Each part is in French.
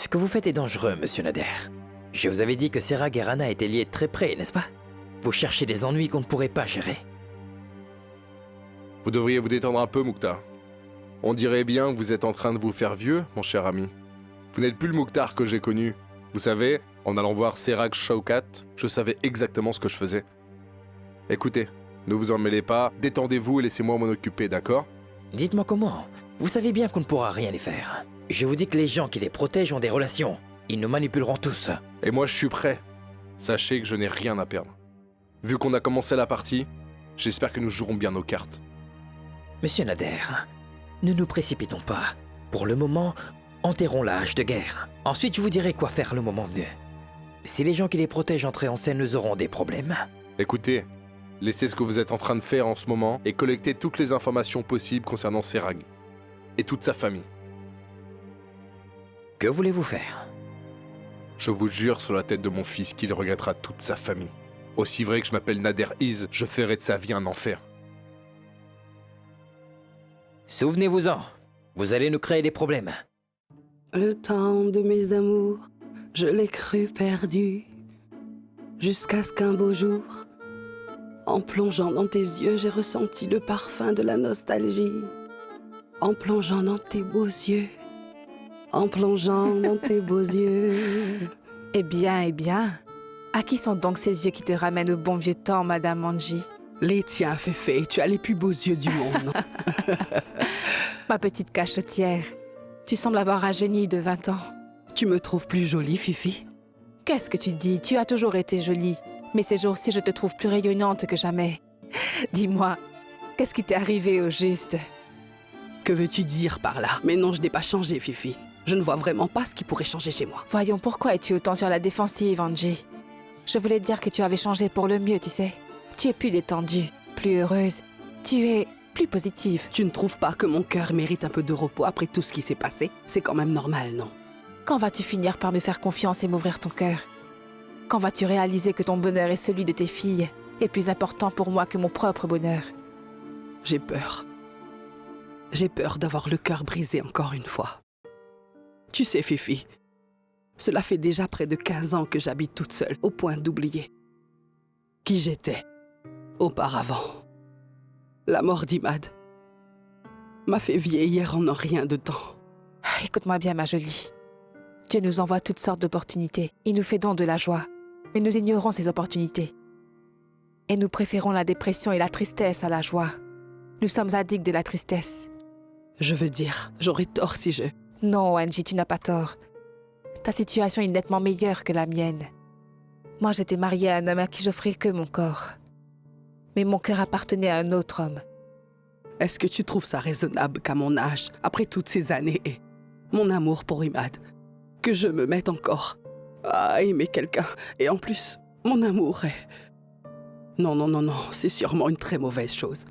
Ce que vous faites est dangereux, monsieur Nader. Je vous avais dit que Serag et Rana étaient liés de très près, n'est-ce pas? Vous cherchez des ennuis qu'on ne pourrait pas gérer. Vous devriez vous détendre un peu, Mouktar. On dirait bien que vous êtes en train de vous faire vieux, mon cher ami. Vous n'êtes plus le Mouktar que j'ai connu. Vous savez, en allant voir Serag Shaukat, je savais exactement ce que je faisais. Écoutez, ne vous en mêlez pas, détendez-vous et laissez-moi m'en occuper, d'accord? Dites-moi comment. Vous savez bien qu'on ne pourra rien y faire. Je vous dis que les gens qui les protègent ont des relations. Ils nous manipuleront tous. Et moi, je suis prêt. Sachez que je n'ai rien à perdre. Vu qu'on a commencé la partie, j'espère que nous jouerons bien nos cartes. Monsieur Nader, ne nous précipitons pas. Pour le moment, enterrons la hache de guerre. Ensuite, je vous dirai quoi faire le moment venu. Si les gens qui les protègent entrent en scène, nous aurons des problèmes. Écoutez, laissez ce que vous êtes en train de faire en ce moment et collectez toutes les informations possibles concernant Serag et toute sa famille. Que voulez-vous faire? Je vous jure sur la tête de mon fils qu'il regrettera toute sa famille. Aussi vrai que je m'appelle Nader Iz, je ferai de sa vie un enfer. Souvenez-vous-en, vous allez nous créer des problèmes. Le temps de mes amours, je l'ai cru perdu. Jusqu'à ce qu'un beau jour, en plongeant dans tes yeux, j'ai ressenti le parfum de la nostalgie. En plongeant dans tes beaux yeux, en plongeant dans tes beaux yeux. Eh bien, à qui sont donc ces yeux qui te ramènent au bon vieux temps, Madame Angie? Les tiens, Féfé, tu as les plus beaux yeux du monde. Ma petite cachetière, tu sembles avoir rajeuni de 20 ans. Tu me trouves plus jolie, Fifi? Qu'est-ce que tu dis? Tu as toujours été jolie. Mais ces jours-ci, je te trouve plus rayonnante que jamais. Dis-moi, qu'est-ce qui t'est arrivé au juste? Que veux-tu dire par là? Mais non, je n'ai pas changé, Fifi. Je ne vois vraiment pas ce qui pourrait changer chez moi. Voyons, pourquoi es-tu autant sur la défensive, Angie? Je voulais dire que tu avais changé pour le mieux, tu sais. Tu es plus détendue, plus heureuse. Tu es plus positive. Tu ne trouves pas que mon cœur mérite un peu de repos après tout ce qui s'est passé? C'est quand même normal, non? Quand vas-tu finir par me faire confiance et m'ouvrir ton cœur? Quand vas-tu réaliser que ton bonheur et celui de tes filles est plus important pour moi que mon propre bonheur? J'ai peur. J'ai peur d'avoir le cœur brisé encore une fois. Tu sais, Fifi, cela fait déjà près de 15 ans que j'habite toute seule, au point d'oublier qui j'étais auparavant. La mort d'Imad m'a fait vieillir en un rien de temps. Écoute-moi bien, ma jolie. Dieu nous envoie toutes sortes d'opportunités. Il nous fait don de la joie. Mais nous ignorons ces opportunités. Et nous préférons la dépression et la tristesse à la joie. Nous sommes addicts de la tristesse. Je veux dire, j'aurais tort si je... Non, Angie, tu n'as pas tort. Ta situation est nettement meilleure que la mienne. Moi, j'étais mariée à un homme à qui j'offrais que mon corps. Mais mon cœur appartenait à un autre homme. Est-ce que tu trouves ça raisonnable qu'à mon âge, après toutes ces années et mon amour pour Imad, que je me mette encore à aimer quelqu'un? Et en plus, mon amour est... Non, c'est sûrement une très mauvaise chose.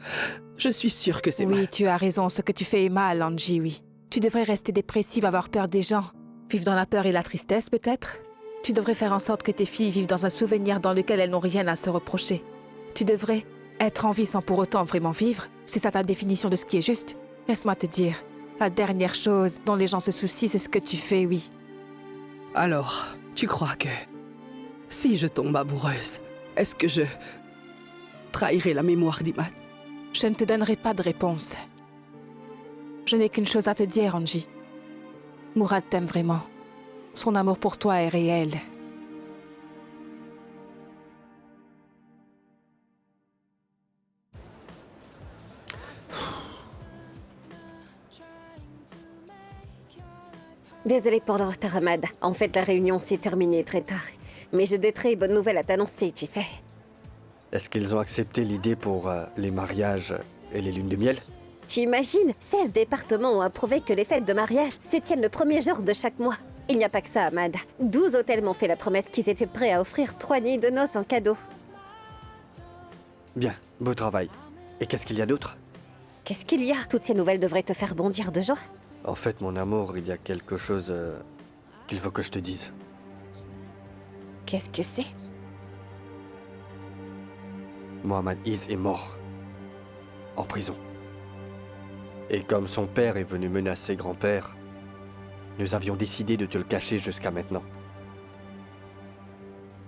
Je suis sûre que c'est mal. Oui, tu as raison, ce que tu fais est mal, Angie, oui. Tu devrais rester dépressive, avoir peur des gens. Vivre dans la peur et la tristesse, peut-être? Tu devrais faire en sorte que tes filles vivent dans un souvenir dans lequel elles n'ont rien à se reprocher. Tu devrais être en vie sans pour autant vraiment vivre. C'est ça ta définition de ce qui est juste? Laisse-moi te dire, la dernière chose dont les gens se soucient, c'est ce que tu fais, oui. Alors, tu crois que si je tombe amoureuse, est-ce que je trahirai la mémoire d'Imad? Je ne te donnerai pas de réponse. Je n'ai qu'une chose à te dire, Angie. Mourad t'aime vraiment. Son amour pour toi est réel. Désolée pour le retard, Ahmad. En fait, la réunion s'est terminée très tard. Mais j'ai de très bonnes nouvelles à t'annoncer, tu sais. Est-ce qu'ils ont accepté l'idée pour les mariages et les lunes de miel? Tu imagines? 16 départements ont approuvé que les fêtes de mariage se tiennent le premier jour de chaque mois. Il n'y a pas que ça, Ahmad. 12 hôtels m'ont fait la promesse qu'ils étaient prêts à offrir 3 nuits de noces en cadeau. Bien, beau travail. Et qu'est-ce qu'il y a d'autre? Qu'est-ce qu'il y a? Toutes ces nouvelles devraient te faire bondir de joie. En fait, mon amour, il y a quelque chose qu'il faut que je te dise. Qu'est-ce que c'est? Mohammad Iz est mort. En prison. Et comme son père est venu menacer grand-père, Nous avions décidé de te le cacher jusqu'à maintenant.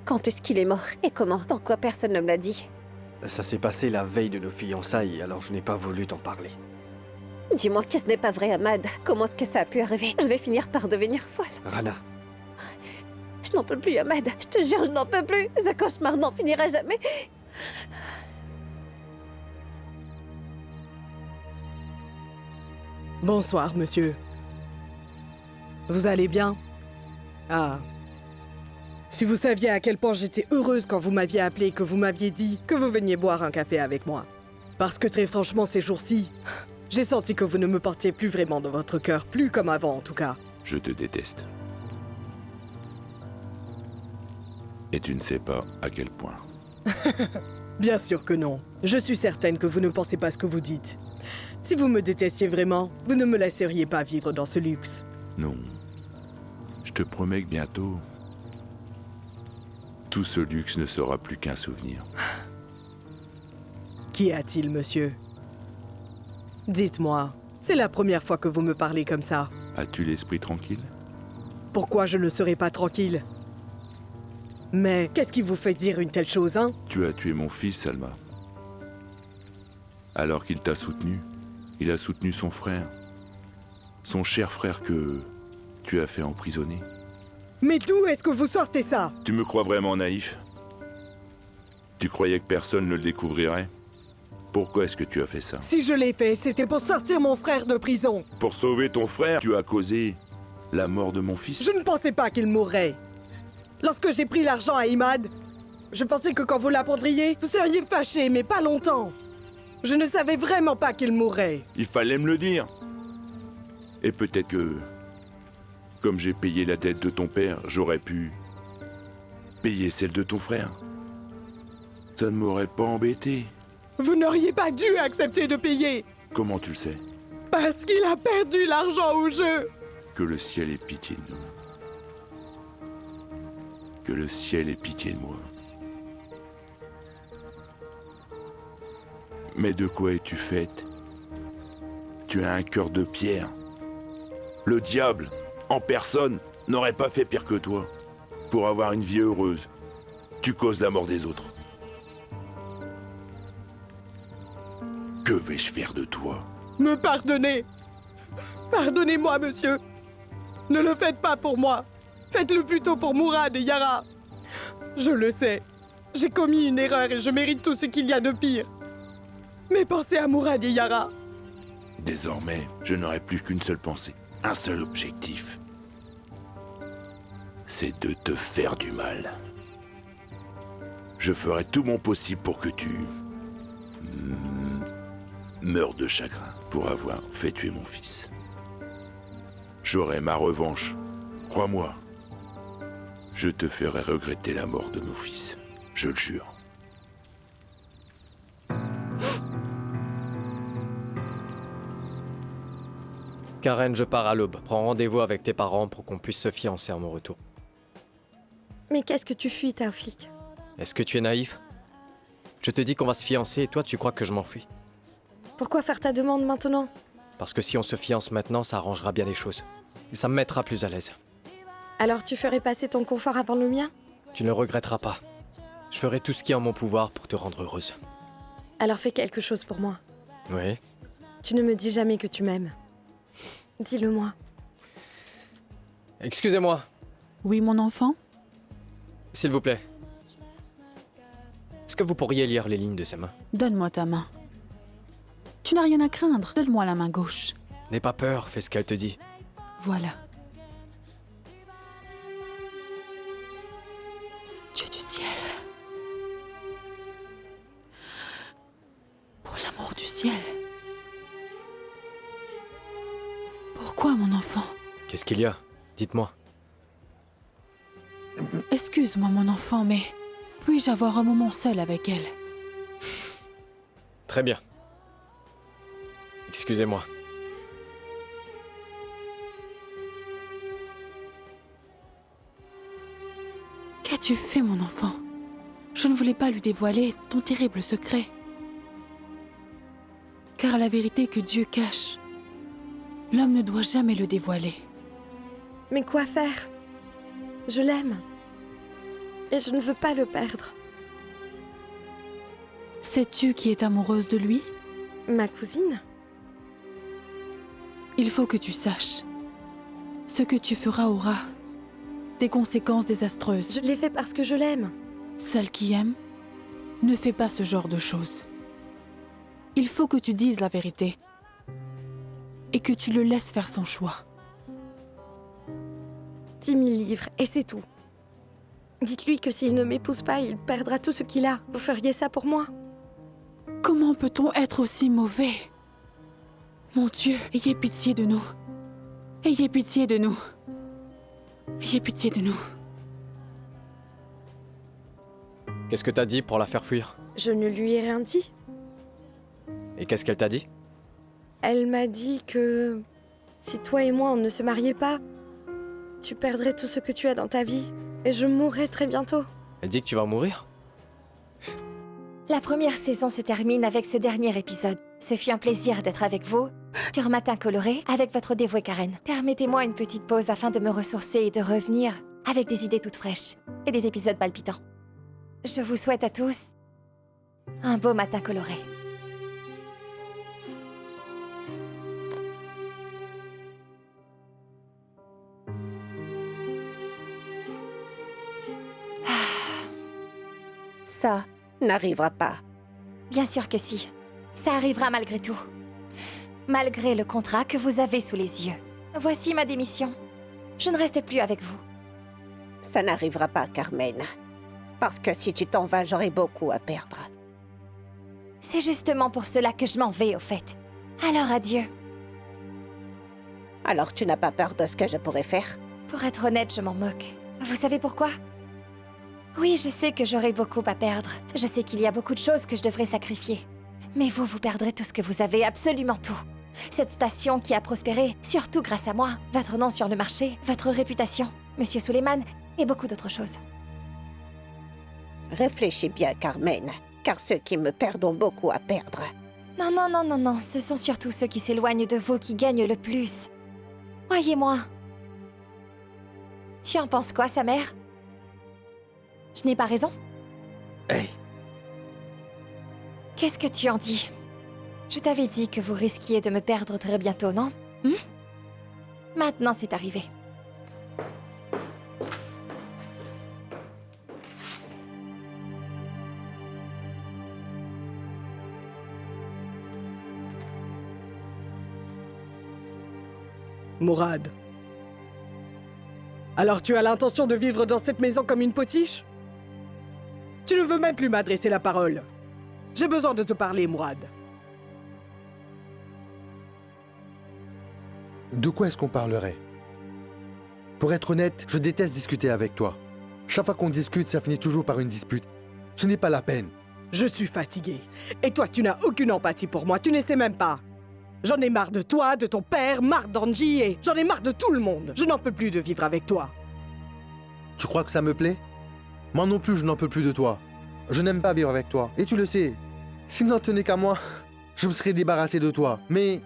Quand est-ce qu'il est mort? Et comment? Pourquoi personne ne me l'a dit? Ça s'est passé la veille de nos fiançailles, alors je n'ai pas voulu t'en parler. Dis-moi que ce n'est pas vrai, Ahmad. Comment est-ce que ça a pu arriver? Je vais finir par devenir folle. Rana, Je n'en peux plus, Ahmad. Je te jure, je n'en peux plus. Ce cauchemar n'en finira jamais. Bonsoir, monsieur. Vous allez bien? Ah. Si vous saviez à quel point j'étais heureuse quand vous m'aviez appelé et que vous m'aviez dit que vous veniez boire un café avec moi. Parce que très franchement, ces jours-ci, j'ai senti que vous ne me portiez plus vraiment dans votre cœur, plus comme avant en tout cas. Je te déteste. Et tu ne sais pas à quel point. Bien sûr que non. Je suis certaine que vous ne pensez pas ce que vous dites. Si vous me détestiez vraiment, vous ne me laisseriez pas vivre dans ce luxe. Non. Je te promets que bientôt, tout ce luxe ne sera plus qu'un souvenir. Qu'y a-t-il, monsieur? Dites-moi, c'est la première fois que vous me parlez comme ça. As-tu l'esprit tranquille? Pourquoi je ne serais pas tranquille? Mais qu'est-ce qui vous fait dire une telle chose, hein? Tu as tué mon fils, Salma. Alors qu'il t'a soutenu, il a soutenu son frère. Son cher frère que tu as fait emprisonner. Mais d'où est-ce que vous sortez ça? Tu me crois vraiment naïf? Tu croyais que personne ne le découvrirait? Pourquoi est-ce que tu as fait ça? Si je l'ai fait, c'était pour sortir mon frère de prison. Pour sauver ton frère, tu as causé la mort de mon fils. Je ne pensais pas qu'il mourrait. Lorsque j'ai pris l'argent à Imad, je pensais que quand vous l'apprendriez, vous seriez fâché, mais pas longtemps. Je ne savais vraiment pas qu'il mourrait. Il fallait me le dire. Et peut-être que, comme j'ai payé la dette de ton père, j'aurais pu payer celle de ton frère. Ça ne m'aurait pas embêté. Vous n'auriez pas dû accepter de payer. Comment tu le sais? Parce qu'il a perdu l'argent au jeu. Que le ciel ait pitié de nous. Que le ciel ait pitié de moi. Mais de quoi es-tu faite? Tu as un cœur de pierre. Le diable, en personne, n'aurait pas fait pire que toi. Pour avoir une vie heureuse, tu causes la mort des autres. Que vais-je faire de toi? Me pardonnez. Pardonnez-moi, monsieur. Ne le faites pas pour moi. Faites-le plutôt pour Mourad et Yara. Je le sais. J'ai commis une erreur et je mérite tout ce qu'il y a de pire. Mais pensez à Mourad et Yara. Désormais, je n'aurai plus qu'une seule pensée, un seul objectif. C'est de te faire du mal. Je ferai tout mon possible pour que tu meurs de chagrin pour avoir fait tuer mon fils. J'aurai ma revanche, crois-moi. Je te ferai regretter la mort de mon fils, je le jure. Karen, je pars à l'aube. Prends rendez-vous avec tes parents pour qu'on puisse se fiancer à mon retour. Mais qu'est-ce que tu fuis, Taoufik? Est-ce que tu es naïf? Je te dis qu'on va se fiancer et toi, tu crois que je m'enfuis. Pourquoi faire ta demande maintenant? Parce que si on se fiance maintenant, ça arrangera bien les choses. Et ça me mettra plus à l'aise. Alors tu ferais passer ton confort avant le mien? Tu ne le regretteras pas. Je ferai tout ce qui est en mon pouvoir pour te rendre heureuse. Alors fais quelque chose pour moi. Oui? Tu ne me dis jamais que tu m'aimes. Dis-le-moi. Excusez-moi, Oui, mon enfant? s'il vous plaît. Est-ce que vous pourriez lire les lignes de ses mains? Donne-moi ta main. Tu n'as rien à craindre. Donne-moi la main gauche. N'aie pas peur, fais ce qu'elle te dit. Voilà. Dieu du ciel. Pour l'amour du ciel. Pourquoi, mon enfant? Qu'est-ce qu'il y a? Dites-moi. Excuse-moi, mon enfant, mais puis-je avoir un moment seul avec elle? Très bien. Excusez-moi. Qu'as-tu fait, mon enfant? Je ne voulais pas lui dévoiler ton terrible secret. Car la vérité que Dieu cache, l'homme ne doit jamais le dévoiler. Mais quoi faire? Je l'aime. Et je ne veux pas le perdre. Sais-tu qui est amoureuse de lui? Ma cousine? Il faut que tu saches. Ce que tu feras aura des conséquences désastreuses. Je l'ai fait parce que je l'aime. Celle qui aime ne fait pas ce genre de choses. Il faut que tu dises la vérité et que tu le laisses faire son choix. 10 000 livres, et c'est tout. Dites-lui que s'il ne m'épouse pas, il perdra tout ce qu'il a. Vous feriez ça pour moi? Comment peut-on être aussi mauvais? Mon Dieu, ayez pitié de nous. Ayez pitié de nous. Ayez pitié de nous. Qu'est-ce que t'as dit pour la faire fuir? Je ne lui ai rien dit. Et qu'est-ce qu'elle t'a dit? Elle m'a dit que si toi et moi on ne se mariait pas, tu perdrais tout ce que tu as dans ta vie. Et je mourrais très bientôt. Elle dit que tu vas mourir? La première saison se termine avec ce dernier épisode. Ce fut un plaisir d'être avec vous sur Matin Coloré avec votre dévouée Karen. Permettez-moi une petite pause afin de me ressourcer et de revenir avec des idées toutes fraîches et des épisodes palpitants. Je vous souhaite à tous un beau Matin Coloré. Ça n'arrivera pas. Bien sûr que si. Ça arrivera malgré tout. Malgré le contrat que vous avez sous les yeux. Voici ma démission. Je ne reste plus avec vous. Ça n'arrivera pas, Carmen. Parce que si tu t'en vas, j'aurai beaucoup à perdre. C'est justement pour cela que je m'en vais, au fait. Alors adieu. Alors tu n'as pas peur de ce que je pourrais faire? Pour être honnête, je m'en moque. Vous savez pourquoi? Oui, je sais que j'aurai beaucoup à perdre. Je sais qu'il y a beaucoup de choses que je devrais sacrifier. Mais vous, vous perdrez tout ce que vous avez, absolument tout. Cette station qui a prospéré, surtout grâce à moi, votre nom sur le marché, votre réputation, Monsieur Suleiman, et beaucoup d'autres choses. Réfléchis bien, Carmen, car ceux qui me perdent ont beaucoup à perdre. Non, non, non, non, non, ce sont surtout ceux qui s'éloignent de vous qui gagnent le plus. Croyez-moi. Tu en penses quoi, sa mère? Je n'ai pas raison? Hey. Qu'est-ce que tu en dis? Je t'avais dit que vous risquiez de me perdre très bientôt, non? Maintenant, c'est arrivé. Mourad. Alors tu as l'intention de vivre dans cette maison comme une potiche? Tu ne veux même plus m'adresser la parole. J'ai besoin de te parler, Mourad. De quoi est-ce qu'on parlerait? Pour être honnête, je déteste discuter avec toi. Chaque fois qu'on discute, ça finit toujours par une dispute. Ce n'est pas la peine. Je suis fatiguée. Et toi, tu n'as aucune empathie pour moi, tu ne sais même pas. J'en ai marre de toi, de ton père, marre d'Angie et j'en ai marre de tout le monde. Je n'en peux plus de vivre avec toi. Tu crois que ça me plaît? Moi non plus, je n'en peux plus de toi. Je n'aime pas vivre avec toi. Et tu le sais. S'il n'en tenait qu'à moi, je me serais débarrassé de toi. Mais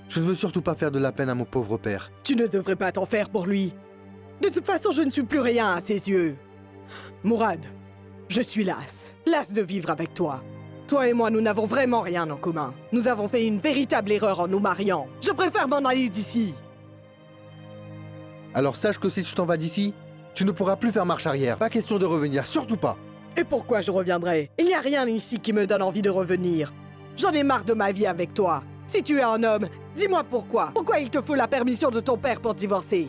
je ne veux surtout pas faire de la peine à mon pauvre père. Tu ne devrais pas t'en faire pour lui. De toute façon, je ne suis plus rien à ses yeux. Mourad, je suis lasse. Lasse de vivre avec toi. Toi et moi, nous n'avons vraiment rien en commun. Nous avons fait une véritable erreur en nous mariant. Je préfère m'en aller d'ici. Alors sache que si tu t'en vas d'ici, tu ne pourras plus faire marche arrière. Pas question de revenir, surtout pas. Et pourquoi je reviendrai? Il n'y a rien ici qui me donne envie de revenir. J'en ai marre de ma vie avec toi. Si tu es un homme, dis-moi pourquoi. Pourquoi il te faut la permission de ton père pour divorcer?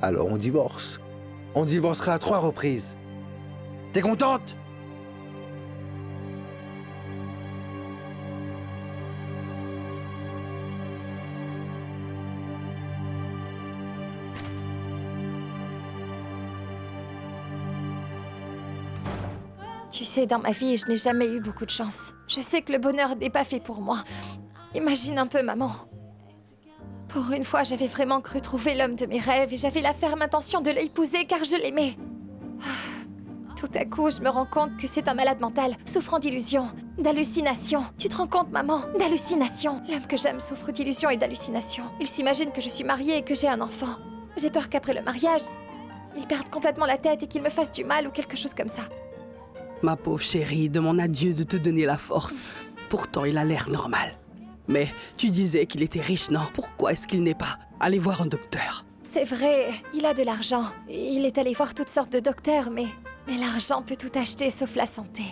Alors on divorce. On divorcera à 3 reprises. T'es contente? Tu sais, dans ma vie, je n'ai jamais eu beaucoup de chance. Je sais que le bonheur n'est pas fait pour moi. Imagine un peu, maman. Pour une fois, j'avais vraiment cru trouver l'homme de mes rêves et j'avais la ferme intention de l'épouser car je l'aimais. Tout à coup, je me rends compte que c'est un malade mental, souffrant d'illusions, d'hallucinations. Tu te rends compte, maman? D'hallucinations. L'homme que j'aime souffre d'illusions et d'hallucinations. Il s'imagine que je suis mariée et que j'ai un enfant. J'ai peur qu'après le mariage, il perde complètement la tête et qu'il me fasse du mal ou quelque chose comme ça. Ma pauvre chérie, demande à Dieu de te donner la force. Pourtant, il a l'air normal. Mais tu disais qu'il était riche, non? Pourquoi est-ce qu'il n'est pas allé voir un docteur? C'est vrai, il a de l'argent. Il est allé voir toutes sortes de docteurs, mais l'argent peut tout acheter sauf la santé.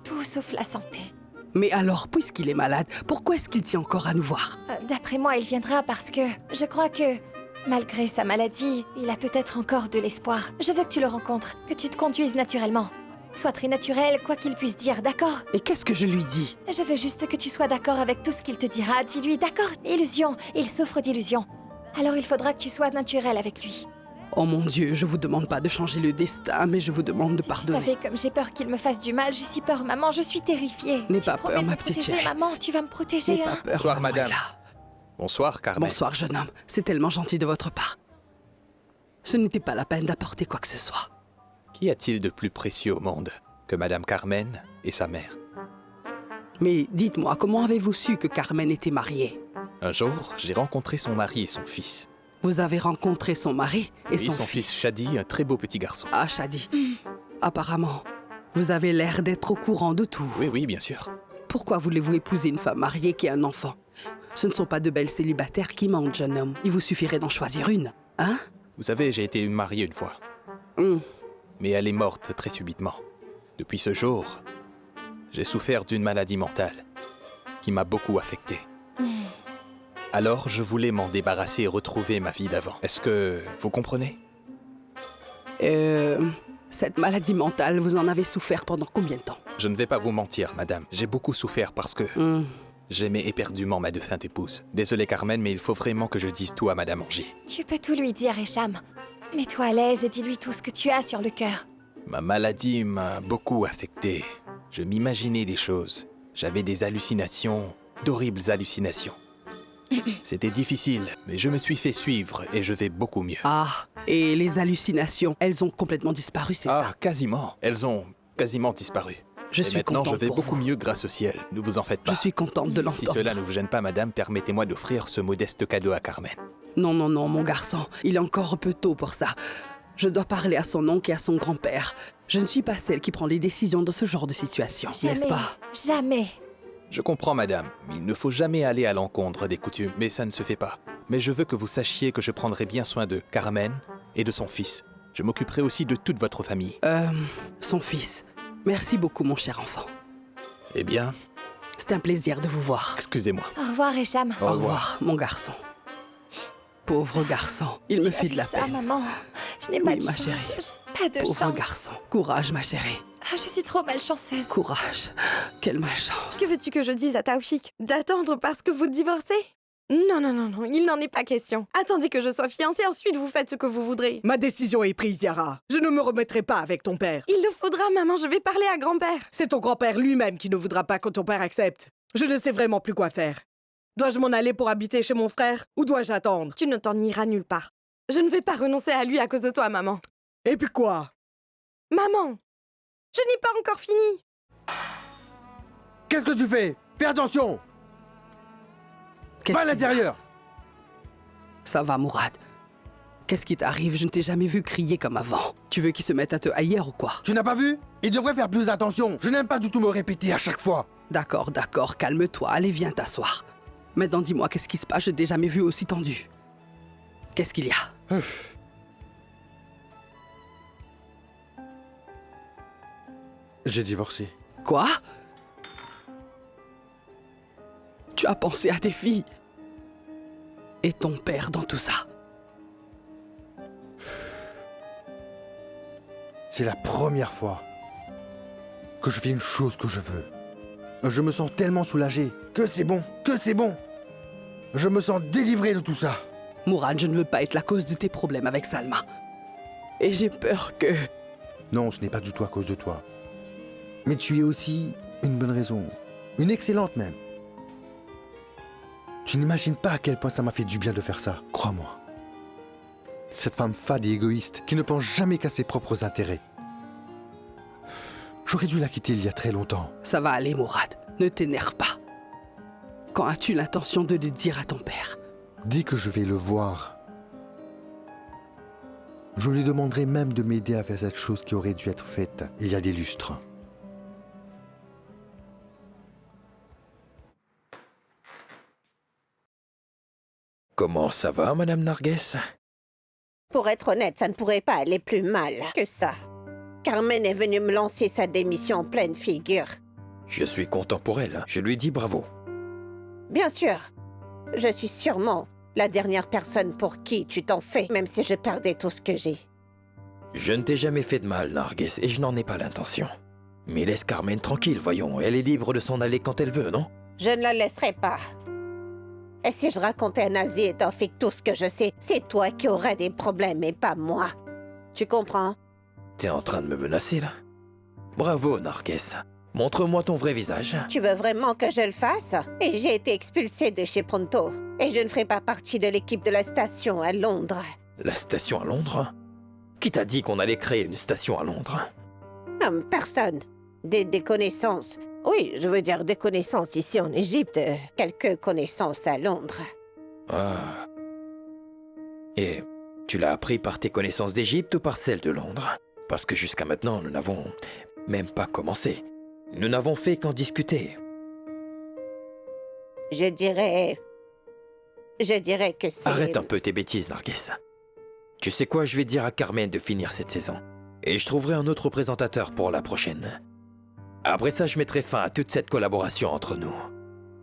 Tout sauf la santé. Mais alors, puisqu'il est malade, pourquoi est-ce qu'il tient encore à nous voir? D'après moi, il viendra parce que je crois que, malgré sa maladie, il a peut-être encore de l'espoir. Je veux que tu le rencontres, que tu te conduises naturellement. Sois très naturel, quoi qu'il puisse dire, d'accord? Et qu'est-ce que je lui dis? Je veux juste que tu sois d'accord avec tout ce qu'il te dira. Dis-lui, d'accord? Illusion, il souffre d'illusion. Alors il faudra que tu sois naturel avec lui. Oh mon Dieu, je vous demande pas de changer le destin, mais je vous demande de pardonner. Tu savais comme j'ai peur qu'il me fasse du mal, j'ai si peur, maman, je suis terrifiée. N'aie pas peur, ma petite chérie. Maman, tu vas me protéger, N'aie hein? pas peur, Bonsoir, maman madame. est là. Bonsoir, Carmen. Bonsoir, jeune homme. C'est tellement gentil de votre part. Ce n'était pas la peine d'apporter quoi que ce soit. Qu'y a-t-il de plus précieux au monde que Madame Carmen et sa mère? Mais dites-moi, comment avez-vous su que Carmen était mariée? Un jour, j'ai rencontré son mari et son fils. Vous avez rencontré son mari et Oui, son fils Shadi, un très beau petit garçon. Ah, Shadi. Apparemment, vous avez l'air d'être au courant de tout. Oui, oui, bien sûr. Pourquoi voulez-vous épouser une femme mariée qui a un enfant? Ce ne sont pas de belles célibataires qui mentent, jeune homme. Il vous suffirait d'en choisir une, hein? Vous savez, j'ai été mariée une fois. Mais elle est morte très subitement. Depuis ce jour, j'ai souffert d'une maladie mentale qui m'a beaucoup affecté. Alors, je voulais m'en débarrasser et retrouver ma vie d'avant. Est-ce que vous comprenez? Cette maladie mentale, vous en avez souffert pendant combien de temps? Je ne vais pas vous mentir, madame. J'ai beaucoup souffert parce que j'aimais éperdument ma défunte épouse. Désolé, Carmen, mais il faut vraiment que je dise tout à Madame Angie. Tu peux tout lui dire, Hicham. Mets-toi à l'aise et dis-lui tout ce que tu as sur le cœur. Ma maladie m'a beaucoup affecté. Je m'imaginais des choses. J'avais des hallucinations, d'horribles hallucinations. C'était difficile, mais je me suis fait suivre et je vais beaucoup mieux. Ah, et les hallucinations, elles ont complètement disparu, c'est ça? Ah, quasiment. Elles ont quasiment disparu. Je suis maintenant, contente je vais pour beaucoup vous. mieux grâce au ciel. Ne vous en faites pas. Je suis contente de Si l'entendre. cela ne vous gêne pas, madame, permettez-moi d'offrir ce modeste cadeau à Carmen. Non, non, non, mon garçon, il est encore un peu tôt pour ça. Je dois parler à son oncle et à son grand-père. Je ne suis pas celle qui prend les décisions dans ce genre de situation, n'est-ce pas? Jamais. Je comprends, madame. Il ne faut jamais aller à l'encontre des coutumes, mais ça ne se fait pas. Mais je veux que vous sachiez que je prendrai bien soin de Carmen et de son fils. Je m'occuperai aussi de toute votre famille. Son fils. Merci beaucoup, mon cher enfant. Eh bien... C'est un plaisir de vous voir. Excusez-moi. Au revoir, Hicham. Au revoir, mon garçon. Pauvre garçon, il me fait de la ça, peine. maman. Je n'ai pas Oui, de ma chance. chérie. J'ai pas de Pauvre chance. garçon. Courage, ma chérie. Ah, je suis trop malchanceuse. Courage. Quelle malchance. Que veux-tu que je dise à Taoufik? D'attendre parce que vous divorcez? Non, non, non, non, il n'en est pas question. Attendez que je sois fiancée, ensuite vous faites ce que vous voudrez. Ma décision est prise, Yara. Je ne me remettrai pas avec ton père. Il le faudra, maman, je vais parler à grand-père. C'est ton grand-père lui-même qui ne voudra pas que ton père accepte. Je ne sais vraiment plus quoi faire. Dois-je m'en aller pour habiter chez mon frère ou dois-je attendre? Tu ne t'en iras nulle part. Je ne vais pas renoncer à lui à cause de toi, maman. Et puis quoi? Maman, je n'ai pas encore fini. Qu'est-ce que tu fais? Fais attention! Va à l'intérieur! Ça va, Mourad. Qu'est-ce qui t'arrive? Je ne t'ai jamais vu crier comme avant. Tu veux qu'il se mette à te haïr ou quoi? Tu n'as pas vu? Il devrait faire plus attention. Je n'aime pas du tout me répéter à chaque fois. D'accord, d'accord, calme-toi. Allez, viens t'asseoir. Maintenant, dis-moi, qu'est-ce qui se passe? Je t'ai jamais vu aussi tendu. Qu'est-ce qu'il y a? J'ai divorcé. Quoi? Tu as pensé à tes filles et ton père dans tout ça. C'est la première fois que je fais une chose que je veux. Je me sens tellement soulagé que c'est bon, que c'est bon. Je me sens délivré de tout ça. Mourad, je ne veux pas être la cause de tes problèmes avec Salma. Et j'ai peur que... Non, ce n'est pas du tout à cause de toi. Mais tu es aussi une bonne raison. Une excellente même. Tu n'imagines pas à quel point ça m'a fait du bien de faire ça, crois-moi. Cette femme fade et égoïste qui ne pense jamais qu'à ses propres intérêts. J'aurais dû la quitter il y a très longtemps. Ça va aller, Mourad. Ne t'énerve pas. Quand as-tu l'intention de le dire à ton père? Dès que je vais le voir, je lui demanderai même de m'aider à faire cette chose qui aurait dû être faite il y a des lustres. Comment ça va, Madame Narguès? Pour être honnête, ça ne pourrait pas aller plus mal que ça. Carmen est venue me lancer sa démission en pleine figure. Je suis content pour elle. Je lui dis bravo. Bien sûr. Je suis sûrement la dernière personne pour qui tu t'en fais, même si je perdais tout ce que j'ai. Je ne t'ai jamais fait de mal, Narguès, et je n'en ai pas l'intention. Mais laisse Carmen tranquille, voyons. Elle est libre de s'en aller quand elle veut, non? Je ne la laisserai pas. Et si je racontais à Nazi et Taufik tout ce que je sais, c'est toi qui aurais des problèmes et pas moi. Tu comprends? T'es en train de me menacer, là? Bravo, Narguès. Montre-moi ton vrai visage. Tu veux vraiment que je le fasse? Et j'ai été expulsée de chez Pronto. Et je ne ferai pas partie de l'équipe de la station à Londres. La station à Londres? Qui t'a dit qu'on allait créer une station à Londres? Personne. Des connaissances. Oui, je veux dire des connaissances ici en Égypte. Quelques connaissances à Londres. Ah. Et tu l'as appris par tes connaissances d'Égypte ou par celles de Londres? Parce que jusqu'à maintenant, nous n'avons même pas commencé. Nous n'avons fait qu'en discuter. Je dirais que c'est... Arrête un peu tes bêtises, Narguès. Tu sais quoi, je vais dire à Carmen de finir cette saison. Et je trouverai un autre présentateur pour la prochaine. Après ça, je mettrai fin à toute cette collaboration entre nous.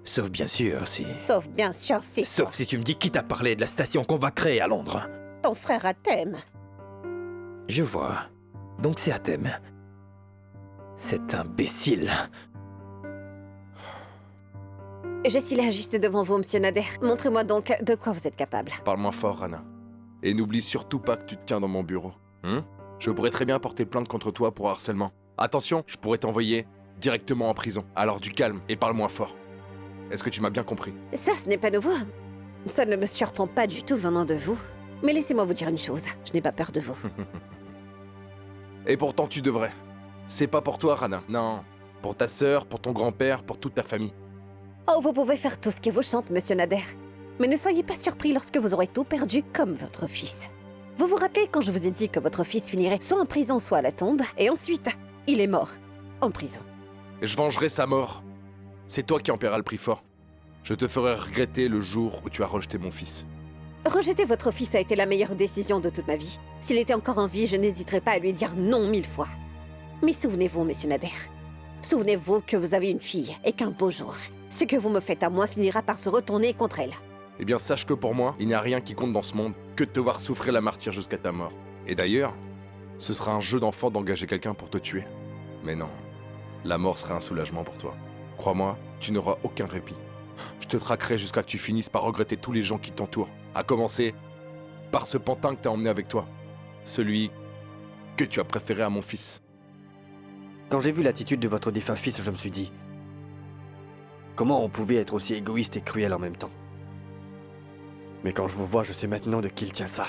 Sauf bien sûr si... Sauf bien sûr si... Sauf si tu me dis qui t'a parlé de la station qu'on va créer à Londres. Ton frère Atem. Je vois. Donc c'est Atem. Cet imbécile. Je suis là juste devant vous, Monsieur Nader. Montrez-moi donc de quoi vous êtes capable. Parle moins fort, Rana. Et n'oublie surtout pas que tu te tiens dans mon bureau. Je pourrais très bien porter plainte contre toi pour harcèlement. Attention, je pourrais t'envoyer directement en prison. Alors du calme et parle moins fort. Est-ce que tu m'as bien compris? Ça, ce n'est pas nouveau. Ça ne me surprend pas du tout venant de vous. Mais laissez-moi vous dire une chose, je n'ai pas peur de vous. Et pourtant tu devrais. C'est pas pour toi, Rana. Non. Pour ta sœur, pour ton grand-père, pour toute ta famille. Oh, vous pouvez faire tout ce qui vous chante, Monsieur Nader. Mais ne soyez pas surpris lorsque vous aurez tout perdu comme votre fils. Vous vous rappelez quand je vous ai dit que votre fils finirait soit en prison, soit à la tombe, et ensuite, il est mort, en prison. Et je vengerai sa mort. C'est toi qui en paieras le prix fort. Je te ferai regretter le jour où tu as rejeté mon fils. Rejeter votre fils a été la meilleure décision de toute ma vie. S'il était encore en vie, je n'hésiterais pas à lui dire non 1000 fois. Mais souvenez-vous, Monsieur Nader, souvenez-vous que vous avez une fille et qu'un beau jour, ce que vous me faites à moi finira par se retourner contre elle. Eh bien, sache que pour moi, il n'y a rien qui compte dans ce monde que de te voir souffrir la martyre jusqu'à ta mort. Et d'ailleurs, ce sera un jeu d'enfant d'engager quelqu'un pour te tuer. Mais non, la mort sera un soulagement pour toi. Crois-moi, tu n'auras aucun répit. Je te traquerai jusqu'à ce que tu finisses par regretter tous les gens qui t'entourent. À commencer par ce pantin que t'as emmené avec toi. Celui que tu as préféré à mon fils. Quand j'ai vu l'attitude de votre défunt fils, je me suis dit... Comment on pouvait être aussi égoïste et cruel en même temps? Mais quand je vous vois, je sais maintenant de qui il tient ça.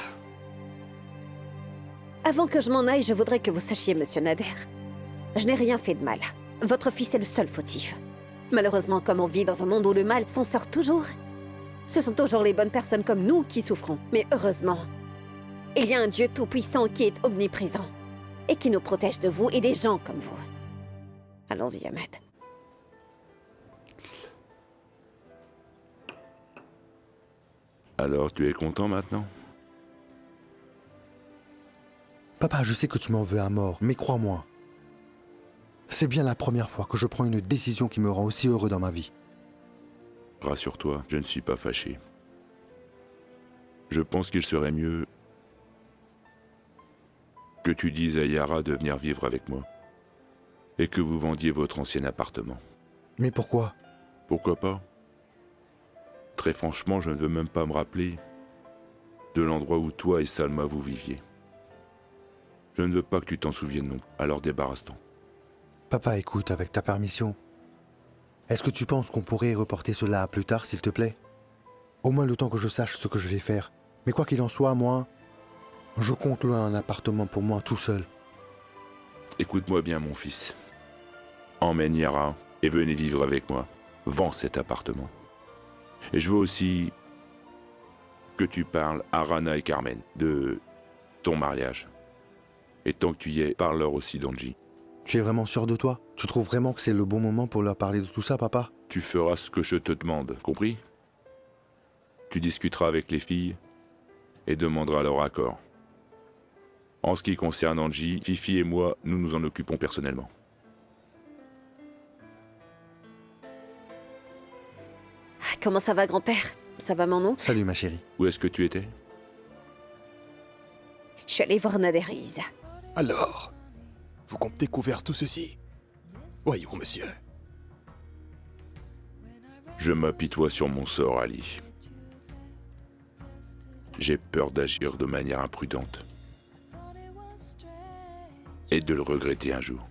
Avant que je m'en aille, je voudrais que vous sachiez, Monsieur Nader. Je n'ai rien fait de mal. Votre fils est le seul fautif. Malheureusement, comme on vit dans un monde où le mal s'en sort toujours, ce sont toujours les bonnes personnes comme nous qui souffrons. Mais heureusement, il y a un Dieu tout-puissant qui est omniprésent et qui nous protège de vous et des gens comme vous. Allons-y, Ahmed. Alors, tu es content maintenant? Papa, je sais que tu m'en veux à mort, mais crois-moi. C'est bien la première fois que je prends une décision qui me rend aussi heureux dans ma vie. Rassure-toi, je ne suis pas fâché. Je pense qu'il serait mieux que tu dises à Yara de venir vivre avec moi et que vous vendiez votre ancien appartement. Mais pourquoi? Pourquoi pas? Très franchement, je ne veux même pas me rappeler de l'endroit où toi et Salma vous viviez. Je ne veux pas que tu t'en souviennes non plus, alors débarrasse-t'en. Papa, écoute, avec ta permission. Est-ce que tu penses qu'on pourrait reporter cela à plus tard, s'il te plaît? Au moins le temps que je sache ce que je vais faire. Mais quoi qu'il en soit, moi, je compte louer un appartement pour moi tout seul. Écoute-moi bien, mon fils. emmène Yara et venez vivre avec moi. Vends cet appartement. Et je veux aussi que tu parles à Rana et Carmen de ton mariage. Et tant que tu y es, parle-leur aussi d'Angie. Tu es vraiment sûr de toi? Tu trouves vraiment que c'est le bon moment pour leur parler de tout ça, papa? Tu feras ce que je te demande, compris? Tu discuteras avec les filles et demanderas leur accord. En ce qui concerne Angie, Fifi et moi, nous nous en occupons personnellement. Comment ça va, grand-père? Ça va, mon oncle? Salut, ma chérie. Où est-ce que tu étais? Je suis allée voir Naderiz. Alors, vous comptez couvrir tout ceci? Voyons, monsieur. Je m'apitoie sur mon sort, Ali. J'ai peur d'agir de manière imprudente. Et de le regretter un jour.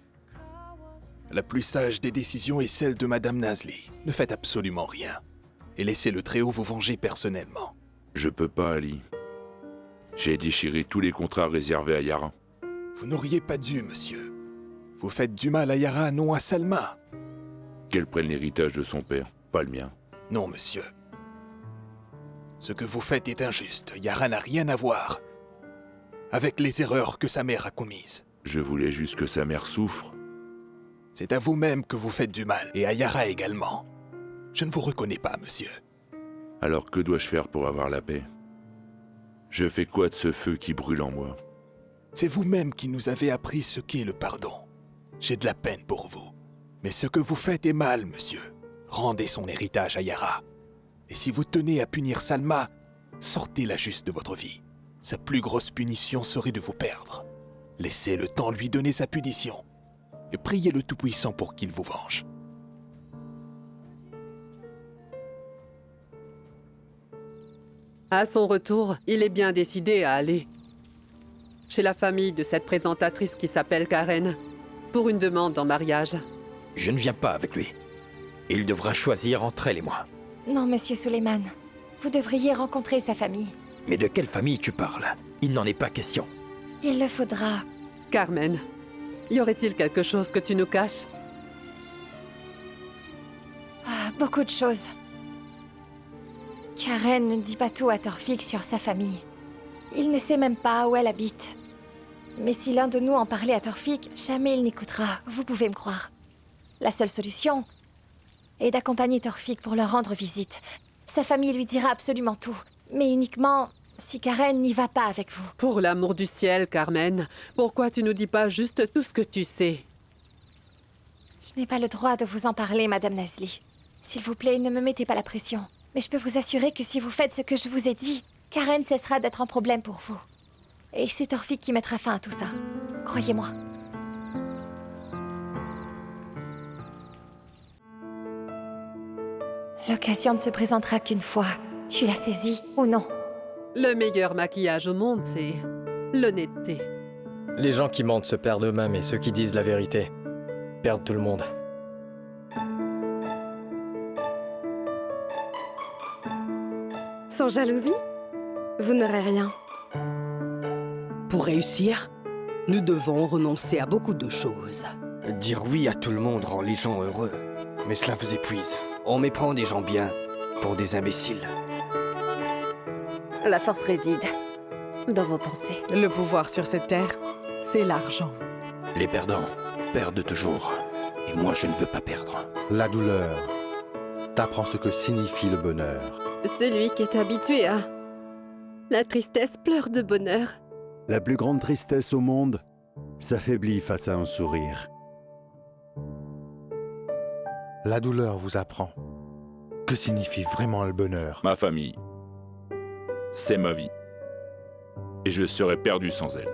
La plus sage des décisions est celle de Madame Nasli. Ne faites absolument rien. Et laissez le Très-Haut vous venger personnellement. Je peux pas, Ali. J'ai déchiré tous les contrats réservés à Yara. Vous n'auriez pas dû, monsieur. Vous faites du mal à Yara, non à Salma. Qu'elle prenne l'héritage de son père, pas le mien. Non, monsieur. Ce que vous faites est injuste. Yara n'a rien à voir avec les erreurs que sa mère a commises. Je voulais juste que sa mère souffre. C'est à vous-même que vous faites du mal, et à Yara également. Je ne vous reconnais pas, monsieur. Alors que dois-je faire pour avoir la paix? Je fais quoi de ce feu qui brûle en moi? C'est vous-même qui nous avez appris ce qu'est le pardon. J'ai de la peine pour vous. Mais ce que vous faites est mal, monsieur. Rendez son héritage à Yara. Et si vous tenez à punir Salma, sortez-la juste de votre vie. Sa plus grosse punition serait de vous perdre. Laissez le temps lui donner sa punition. Et priez le Tout-Puissant pour qu'il vous venge. À son retour, il est bien décidé à aller chez la famille de cette présentatrice qui s'appelle Karen pour une demande en mariage. Je ne viens pas avec lui. Il devra choisir entre elle et moi. Non, monsieur Suleiman. Vous devriez rencontrer sa famille. Mais de quelle famille tu parles? Il n'en est pas question. Il le faudra. Carmen, y aurait-il quelque chose que tu nous caches? Ah, beaucoup de choses. Karen ne dit pas tout à Torfik sur sa famille. Il ne sait même pas où elle habite. Mais si l'un de nous en parlait à Torfik, jamais il n'écoutera, vous pouvez me croire. La seule solution est d'accompagner Torfik pour leur rendre visite. Sa famille lui dira absolument tout, mais uniquement si Karen n'y va pas avec vous. Pour l'amour du ciel, Carmen, pourquoi tu nous dis pas juste tout ce que tu sais? Je n'ai pas le droit de vous en parler, Madame Nasli. S'il vous plaît, ne me mettez pas la pression. Mais je peux vous assurer que si vous faites ce que je vous ai dit, Karen cessera d'être un problème pour vous. Et c'est Torfik qui mettra fin à tout ça. Croyez-moi. L'occasion ne se présentera qu'une fois. Tu l'as saisie ou non? Le meilleur maquillage au monde, c'est l'honnêteté. Les gens qui mentent se perdent eux-mêmes et ceux qui disent la vérité perdent tout le monde. Sans jalousie, vous n'aurez rien. Pour réussir, nous devons renoncer à beaucoup de choses. Dire oui à tout le monde rend les gens heureux. Mais cela vous épuise. On méprend des gens bien pour des imbéciles. La force réside dans vos pensées. Le pouvoir sur cette terre, c'est l'argent. Les perdants perdent toujours. Et moi, je ne veux pas perdre. La douleur. T'apprends ce que signifie le bonheur. Celui qui est habitué à la tristesse pleure de bonheur. La plus grande tristesse au monde s'affaiblit face à un sourire. La douleur vous apprend que signifie vraiment le bonheur. Ma famille, c'est ma vie. Et je serais perdu sans elle.